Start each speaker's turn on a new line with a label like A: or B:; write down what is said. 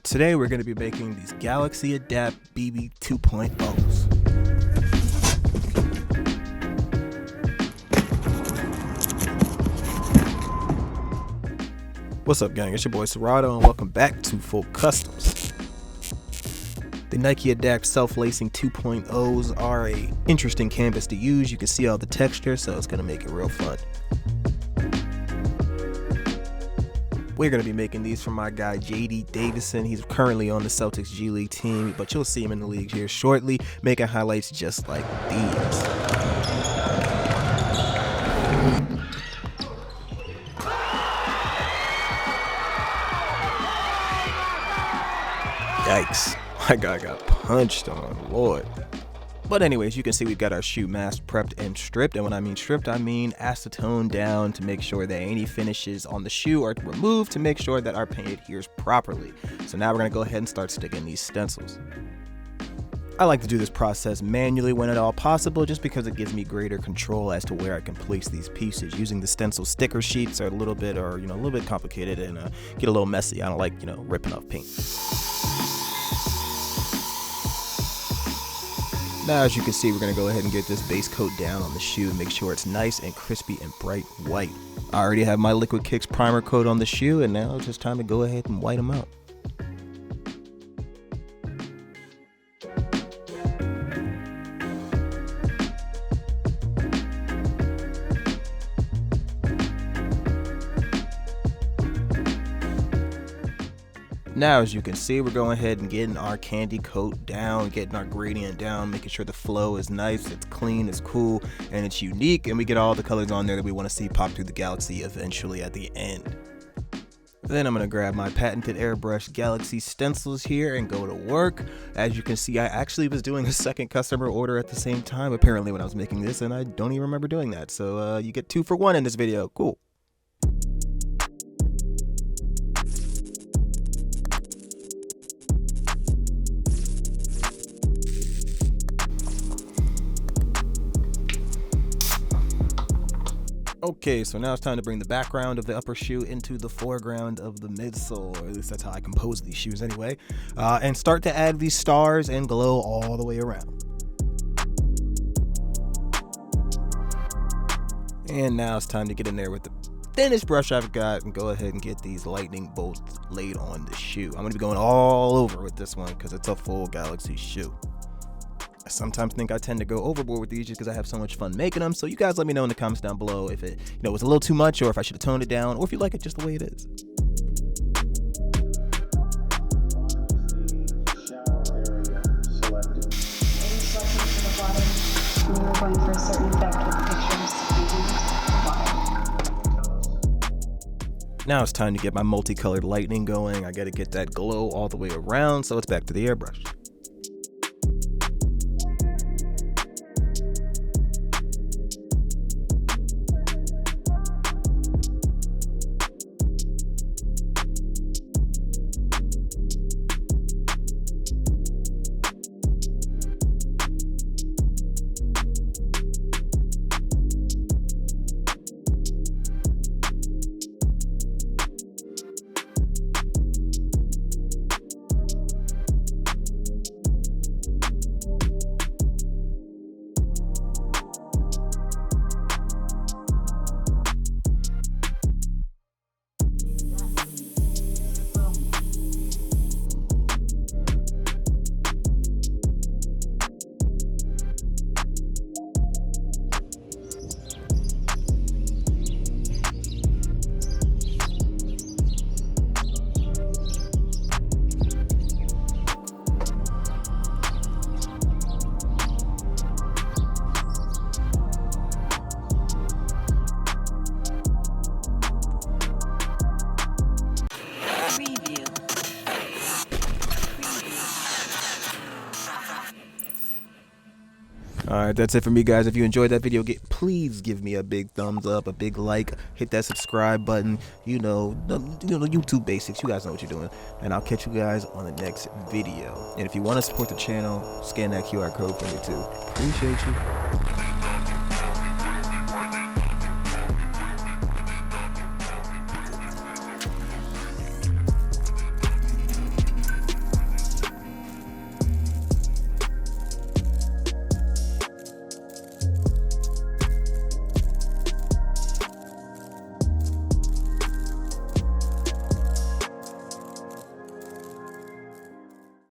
A: Today we're going to be making these Galaxy Adapt BB 2.0s. What's up, gang? It's your boy Sierato and welcome back to Full Customs. The Nike Adapt self-lacing 2.0s are a interesting canvas to use. You can see all the texture, so it's going to make it real fun. We're going to be making these from my guy JD Davison. He's currently on the Celtics G League team, but you'll see him in the league here shortly, making highlights just like these. Yikes, my guy got punched on, Lord. But anyways, you can see we've got our shoe mask prepped and stripped. And when I mean stripped, I mean acetone down to make sure that any finishes on the shoe are removed to make sure that our paint adheres properly. So now we're gonna go ahead and start sticking these stencils. I like to do this process manually when at all possible, just because it gives me greater control as to where I can place these pieces. Using the stencil sticker sheets are a little bit complicated and get a little messy. I don't like, ripping off paint. Now, as you can see, we're going to go ahead and get this base coat down on the shoe and make sure it's nice and crispy and bright white. I already have my Liquid Kicks primer coat on the shoe, and now it's just time to go ahead and white them out. Now, as you can see, we're going ahead and getting our candy coat down, getting our gradient down, making sure the flow is nice, it's clean, it's cool, and it's unique, and we get all the colors on there that we want to see pop through the Galaxy eventually at the end. Then I'm going to grab my patented airbrush Galaxy stencils here and go to work. As you can see, I actually was doing a second customer order at the same time, apparently, when I was making this, and I don't even remember doing that. So you get 2 for 1 in this video. Cool. Okay, so now it's time to bring the background of the upper shoe into the foreground of the midsole, or at least that's how I compose these shoes anyway, and start to add these stars and glow all the way around. And now it's time to get in there with the thinnest brush I've got and go ahead and get these lightning bolts laid on the shoe. I'm going to be going all over with this one because it's a full Galaxy shoe. I sometimes think I tend to go overboard with these just because I have so much fun making them. So you guys let me know in the comments down below if it was a little too much, or if I should have toned it down, or if you like it just the way it is. Now it's time to get my multicolored lightning going. I got to get that glow all the way around, so it's back to the airbrush. Alright, that's it for me, guys. If you enjoyed that video, please give me a big thumbs up, a big like, hit that subscribe button, the YouTube basics. You guys know what you're doing. And I'll catch you guys on the next video. And if you want to support the channel, scan that QR code for me too. Appreciate you.